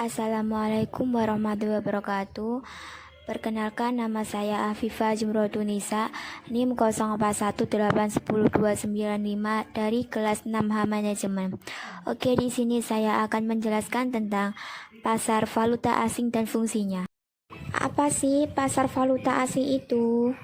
Assalamualaikum warahmatullahi wabarakatuh. Perkenalkan, nama saya Afifah Jumrodunisa, NIM 0418102995 dari kelas 6H Manajemen. Oke, di sini saya akan menjelaskan tentang pasar valuta asing dan fungsinya. Apa sih pasar valuta asing itu?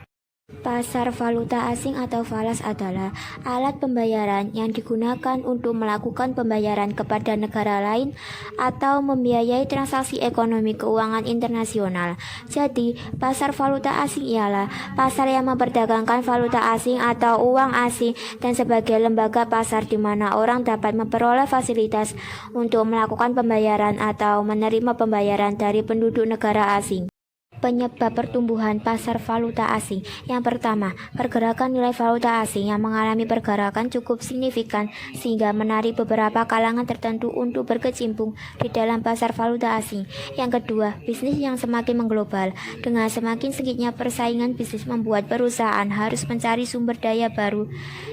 Pasar valuta asing atau falas adalah alat pembayaran yang digunakan untuk melakukan pembayaran kepada negara lain atau membiayai transaksi ekonomi keuangan internasional. Jadi, pasar valuta asing ialah pasar yang memperdagangkan valuta asing atau uang asing dan sebagai lembaga pasar di mana orang dapat memperoleh fasilitas untuk melakukan pembayaran atau menerima pembayaran dari penduduk negara asing. Penyebab pertumbuhan pasar valuta asing. Yang pertama, pergerakan nilai valuta asing yang mengalami pergerakan cukup signifikan sehingga menarik beberapa kalangan tertentu untuk berkecimpung di dalam pasar valuta asing. Yang kedua, bisnis yang semakin mengglobal. Dengan semakin sengitnya persaingan bisnis membuat perusahaan harus mencari sumber daya baru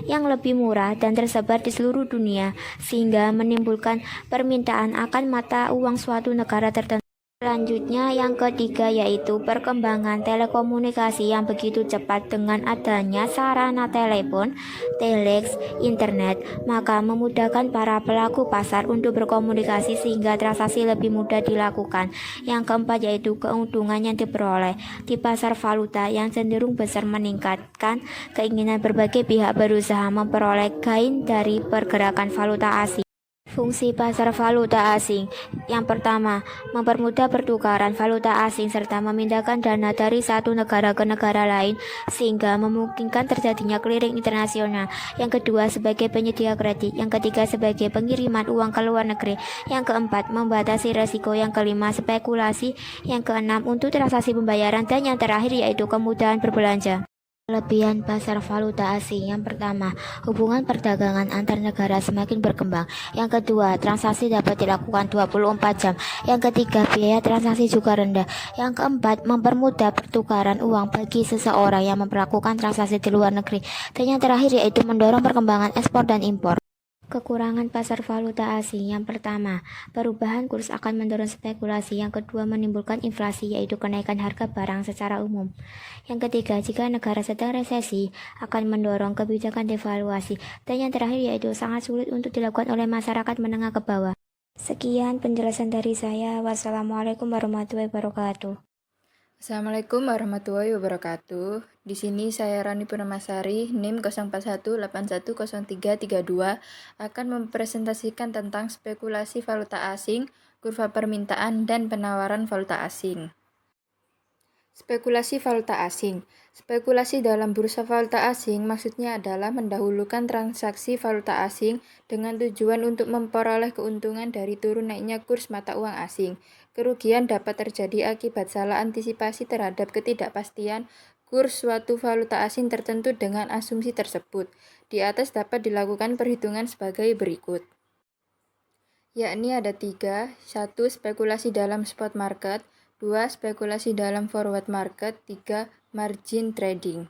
yang lebih murah dan tersebar di seluruh dunia sehingga menimbulkan permintaan akan mata uang suatu negara tertentu. Selanjutnya, yang ketiga yaitu perkembangan telekomunikasi yang begitu cepat dengan adanya sarana telepon, telex, internet, maka memudahkan para pelaku pasar untuk berkomunikasi sehingga transaksi lebih mudah dilakukan. Yang keempat yaitu keuntungan yang diperoleh di pasar valuta yang cenderung besar meningkatkan keinginan berbagai pihak berusaha memperoleh gain dari pergerakan valuta asing. Fungsi pasar valuta asing. Yang pertama, mempermudah pertukaran valuta asing serta memindahkan dana dari satu negara ke negara lain sehingga memungkinkan terjadinya clearing internasional. Yang kedua, sebagai penyedia kredit. Yang ketiga, sebagai pengiriman uang ke luar negeri. Yang keempat, membatasi resiko. Yang kelima, spekulasi. Yang keenam, untuk transaksi pembayaran. Dan yang terakhir yaitu kemudahan berbelanja. Kelebihan pasar valuta asing. Yang pertama, hubungan perdagangan antar negara semakin berkembang. Yang kedua, transaksi dapat dilakukan 24 jam. Yang ketiga, biaya transaksi juga rendah. Yang keempat, mempermudah pertukaran uang bagi seseorang yang melakukan transaksi di luar negeri. Dan yang terakhir yaitu mendorong perkembangan ekspor dan impor. Kekurangan pasar valuta asing. Yang pertama, perubahan kurs akan mendorong spekulasi. Yang kedua, menimbulkan inflasi, yaitu kenaikan harga barang secara umum. Yang ketiga, jika negara sedang resesi, akan mendorong kebijakan devaluasi. Dan yang terakhir yaitu sangat sulit untuk dilakukan oleh masyarakat menengah ke bawah. Sekian penjelasan dari saya. Wassalamualaikum warahmatullahi wabarakatuh. Assalamualaikum warahmatullahi wabarakatuh. Di sini saya Rani Purnamasari, NIM 01810332 akan mempresentasikan tentang spekulasi valuta asing, kurva permintaan dan penawaran valuta asing. Spekulasi valuta asing. Spekulasi dalam bursa valuta asing maksudnya adalah mendahulukan transaksi valuta asing dengan tujuan untuk memperoleh keuntungan dari turun naiknya kurs mata uang asing. Kerugian dapat terjadi akibat salah antisipasi terhadap ketidakpastian kurs suatu valuta asing tertentu dengan asumsi tersebut. Di atas dapat dilakukan perhitungan sebagai berikut. Yakni ada 3. 1. Spekulasi dalam spot market. 2. Spekulasi dalam forward market. 3. Margin trading.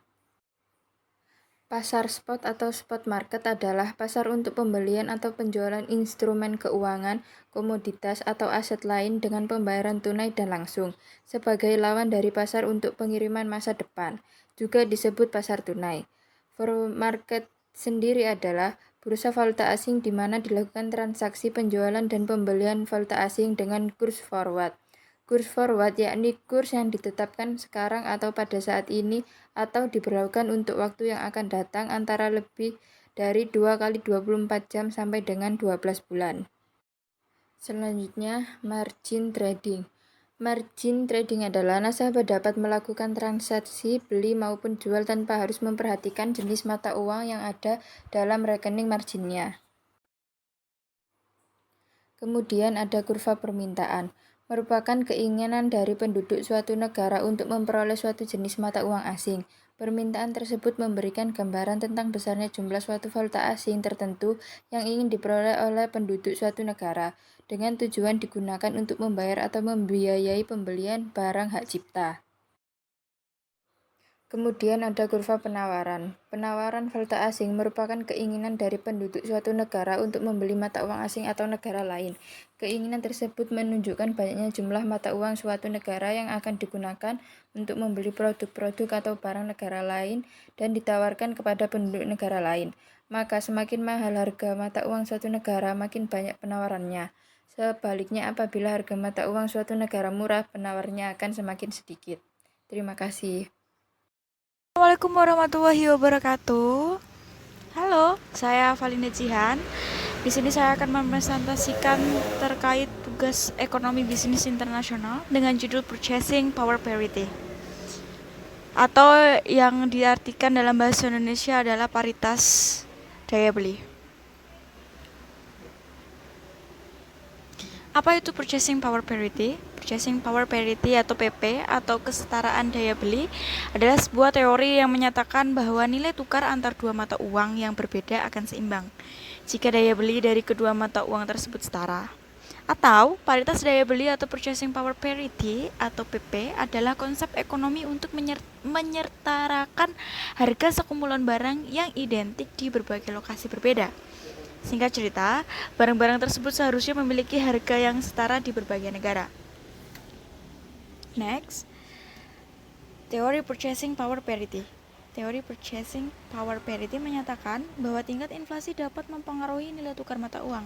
Pasar spot atau spot market adalah pasar untuk pembelian atau penjualan instrumen keuangan, komoditas, atau aset lain dengan pembayaran tunai dan langsung, sebagai lawan dari pasar untuk pengiriman masa depan, juga disebut pasar tunai. Forward market sendiri adalah bursa valuta asing di mana dilakukan transaksi penjualan dan pembelian valuta asing dengan kurs forward. Kurs forward yakni kurs yang ditetapkan sekarang atau pada saat ini atau diberlakukan untuk waktu yang akan datang antara lebih dari 2 kali 24 jam sampai dengan 12 bulan. Selanjutnya, margin trading. Margin trading adalah nasabah dapat melakukan transaksi beli maupun jual tanpa harus memperhatikan jenis mata uang yang ada dalam rekening marginnya. Kemudian ada kurva permintaan, merupakan keinginan dari penduduk suatu negara untuk memperoleh suatu jenis mata uang asing. Permintaan tersebut memberikan gambaran tentang besarnya jumlah suatu valuta asing tertentu yang ingin diperoleh oleh penduduk suatu negara, dengan tujuan digunakan untuk membayar atau membiayai pembelian barang hak cipta. Kemudian ada kurva penawaran. Penawaran valuta asing merupakan keinginan dari penduduk suatu negara untuk membeli mata uang asing atau negara lain. Keinginan tersebut menunjukkan banyaknya jumlah mata uang suatu negara yang akan digunakan untuk membeli produk-produk atau barang negara lain dan ditawarkan kepada penduduk negara lain. Maka semakin mahal harga mata uang suatu negara, makin banyak penawarannya. Sebaliknya, apabila harga mata uang suatu negara murah, penawarnya akan semakin sedikit. Terima kasih. Assalamualaikum warahmatullahi wabarakatuh. Halo, saya Valina Jihan. Di sini saya akan mempresentasikan terkait tugas ekonomi bisnis internasional dengan judul Purchasing Power Parity, atau yang diartikan dalam bahasa Indonesia adalah paritas daya beli. Apa itu Purchasing Power Parity? Purchasing Power Parity atau PP atau kesetaraan daya beli adalah sebuah teori yang menyatakan bahwa nilai tukar antar dua mata uang yang berbeda akan seimbang jika daya beli dari kedua mata uang tersebut setara. Atau paritas daya beli atau Purchasing Power Parity atau PP adalah konsep ekonomi untuk menyertarakan harga sekumpulan barang yang identik di berbagai lokasi berbeda. Singkat cerita, barang-barang tersebut seharusnya memiliki harga yang setara di berbagai negara. Next, teori Purchasing Power Parity. Teori Purchasing Power Parity menyatakan bahwa tingkat inflasi dapat mempengaruhi nilai tukar mata uang.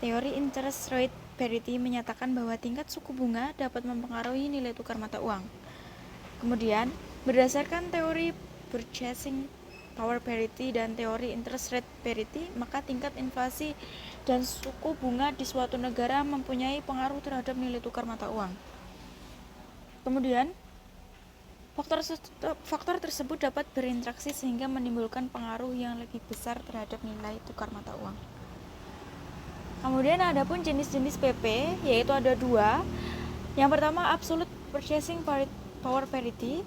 Teori Interest Rate Parity menyatakan bahwa tingkat suku bunga dapat mempengaruhi nilai tukar mata uang. Kemudian, berdasarkan teori Purchasing Power Parity dan teori Interest Rate Parity, maka tingkat inflasi dan suku bunga di suatu negara mempunyai pengaruh terhadap nilai tukar mata uang. Kemudian, faktor tersebut dapat berinteraksi sehingga menimbulkan pengaruh yang lebih besar terhadap nilai tukar mata uang. Kemudian ada pun jenis-jenis PP, yaitu ada dua. Yang pertama, Absolute Purchasing Power Parity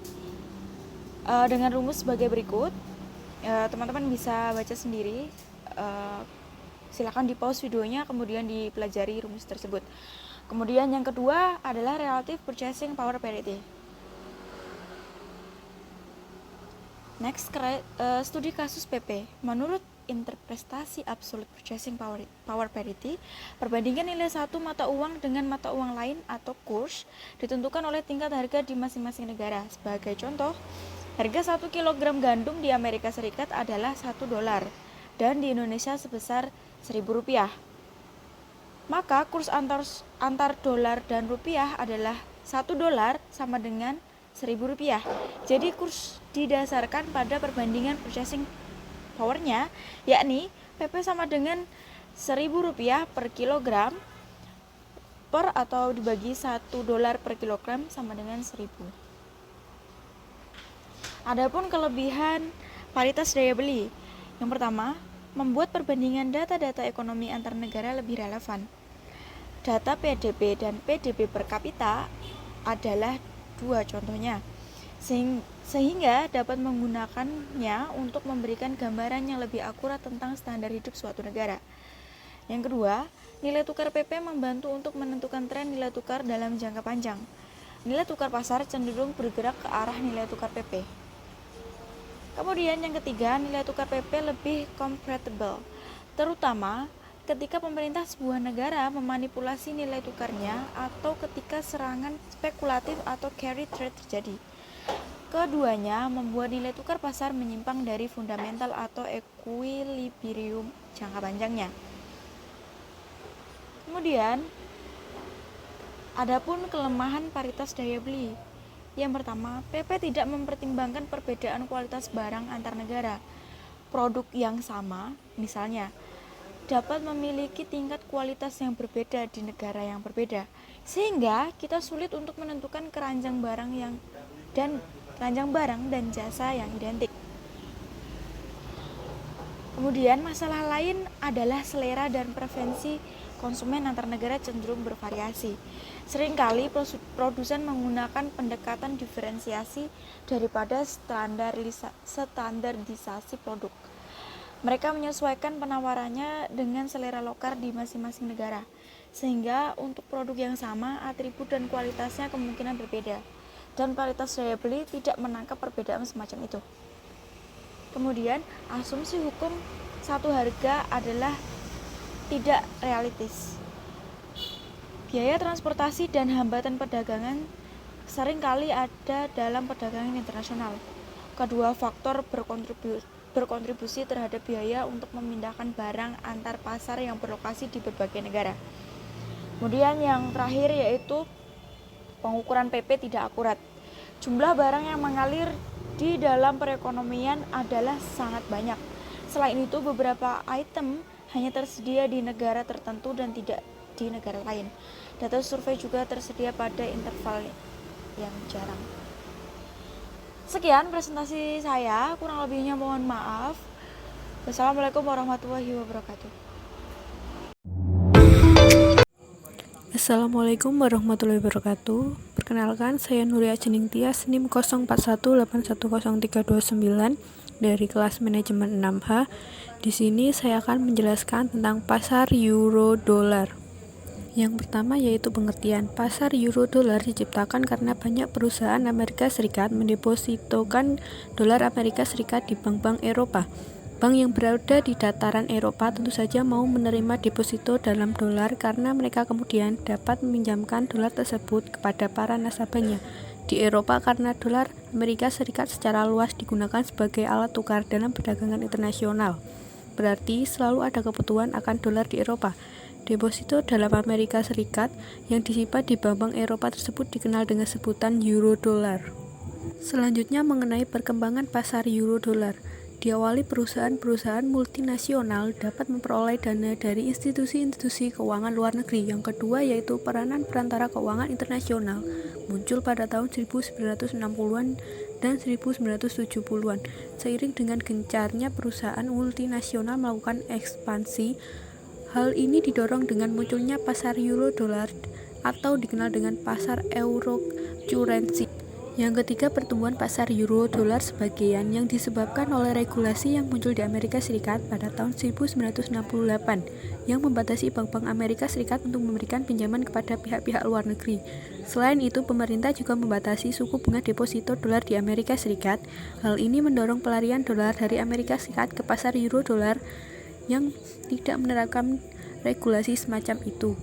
dengan rumus sebagai berikut. Teman-teman bisa baca sendiri, silakan di pause videonya kemudian dipelajari rumus tersebut. Kemudian yang kedua adalah Relative Purchasing Power Parity. Next, studi kasus PP. Menurut interpretasi Absolute Purchasing Power Parity, perbandingan nilai satu mata uang dengan mata uang lain atau kurs ditentukan oleh tingkat harga di masing-masing negara. Sebagai contoh, harga 1 kg gandum di Amerika Serikat adalah $1 dan di Indonesia sebesar Rp1.000. Maka kurs antar dolar dan rupiah adalah $1 sama dengan Rp1.000. Jadi kurs didasarkan pada perbandingan purchasing powernya, yakni PP sama dengan Rp1.000 per kilogram per atau dibagi $1 per kilogram sama dengan 1.000. Adapun kelebihan paritas daya beli. Yang pertama, membuat perbandingan data-data ekonomi antar negara lebih relevan. Data PDB dan PDB per kapita adalah dua contohnya, sehingga dapat menggunakannya untuk memberikan gambaran yang lebih akurat tentang standar hidup suatu negara. Yang kedua, nilai tukar PP membantu untuk menentukan tren nilai tukar dalam jangka panjang. Nilai tukar pasar cenderung bergerak ke arah nilai tukar PP. Kemudian yang ketiga, nilai tukar PP lebih compatible, terutama ketika pemerintah sebuah negara memanipulasi nilai tukarnya atau ketika serangan spekulatif atau carry trade terjadi. Keduanya membuat nilai tukar pasar menyimpang dari fundamental atau equilibrium jangka panjangnya. Kemudian, adapun kelemahan paritas daya beli. Yang pertama, PP tidak mempertimbangkan perbedaan kualitas barang antar negara. Produk yang sama, misalnya, dapat memiliki tingkat kualitas yang berbeda di negara yang berbeda, sehingga kita sulit untuk menentukan keranjang barang dan jasa yang identik. Kemudian masalah lain adalah selera dan preferensi konsumen antar negara cenderung bervariasi. Seringkali produsen menggunakan pendekatan diferensiasi daripada standarisasi produk. Mereka menyesuaikan penawarannya dengan selera lokal di masing-masing negara, sehingga untuk produk yang sama, atribut dan kualitasnya kemungkinan berbeda. dan paritas daya beli tidak menangkap perbedaan semacam itu. Kemudian, asumsi hukum satu harga adalah tidak realistis. Biaya transportasi dan hambatan perdagangan seringkali ada dalam perdagangan internasional. Kedua faktor berkontribusi terhadap biaya untuk memindahkan barang antar pasar yang berlokasi di berbagai negara. Kemudian yang terakhir yaitu pengukuran PP tidak akurat. Jumlah barang yang mengalir di dalam perekonomian adalah sangat banyak. Selain itu, beberapa item hanya tersedia di negara tertentu dan tidak di negara lain. Data survei juga tersedia pada interval yang jarang. Sekian presentasi saya, kurang lebihnya mohon maaf. Wassalamualaikum warahmatullahi wabarakatuh. Assalamualaikum warahmatullahi wabarakatuh. Perkenalkan, saya Nuria Jening Tias, NIM 0418103299 dari kelas manajemen 6H. Di sini saya akan menjelaskan tentang pasar euro dolar. Yang pertama yaitu pengertian. Pasar euro dolar diciptakan karena banyak perusahaan Amerika Serikat mendepositokan dolar Amerika Serikat di bank-bank Eropa. Bank yang berada di dataran Eropa tentu saja mau menerima deposito dalam dolar karena mereka kemudian dapat meminjamkan dolar tersebut kepada para nasabahnya di Eropa karena dolar Amerika Serikat secara luas digunakan sebagai alat tukar dalam perdagangan internasional. Berarti selalu ada kebutuhan akan dolar di Eropa. Deposito dalam Amerika Serikat yang disimpan di bank-bank Eropa tersebut dikenal dengan sebutan euro dolar. Selanjutnya mengenai perkembangan pasar euro dolar. Diawali perusahaan-perusahaan multinasional dapat memperoleh dana dari institusi-institusi keuangan luar negeri. Yang kedua yaitu peranan perantara keuangan internasional muncul pada tahun 1960-an dan 1970-an. Seiring dengan gencarnya perusahaan multinasional melakukan ekspansi, hal ini didorong dengan munculnya pasar euro dolar atau dikenal dengan pasar euro currency. Yang ketiga, pertumbuhan pasar euro dolar sebagian yang disebabkan oleh regulasi yang muncul di Amerika Serikat pada tahun 1968 yang membatasi bank-bank Amerika Serikat untuk memberikan pinjaman kepada pihak-pihak luar negeri. Selain itu, pemerintah juga membatasi suku bunga deposito dolar di Amerika Serikat. Hal ini mendorong pelarian dolar dari Amerika Serikat ke pasar euro dolar yang tidak menerapkan regulasi semacam itu.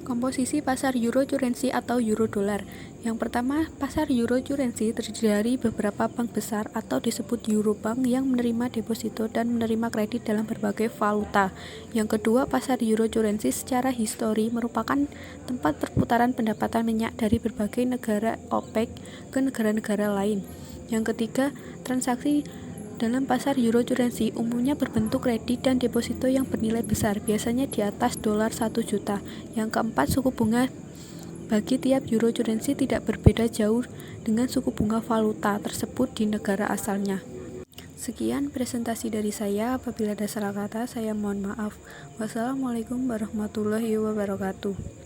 Komposisi pasar euro currency atau euro dolar. Yang pertama, pasar euro currency terdiri dari beberapa bank besar atau disebut Eurobank yang menerima deposito dan menerima kredit dalam berbagai valuta. Yang kedua, pasar euro currency secara histori merupakan tempat perputaran pendapatan minyak dari berbagai negara OPEC ke negara-negara lain. Yang ketiga, transaksi dalam pasar euro currency umumnya berbentuk kredit dan deposito yang bernilai besar, biasanya di atas dolar 1 juta. Yang keempat, suku bunga bagi tiap euro currency tidak berbeda jauh dengan suku bunga valuta tersebut di negara asalnya. Sekian presentasi dari saya, apabila ada salah kata saya mohon maaf. Wassalamualaikum warahmatullahi wabarakatuh.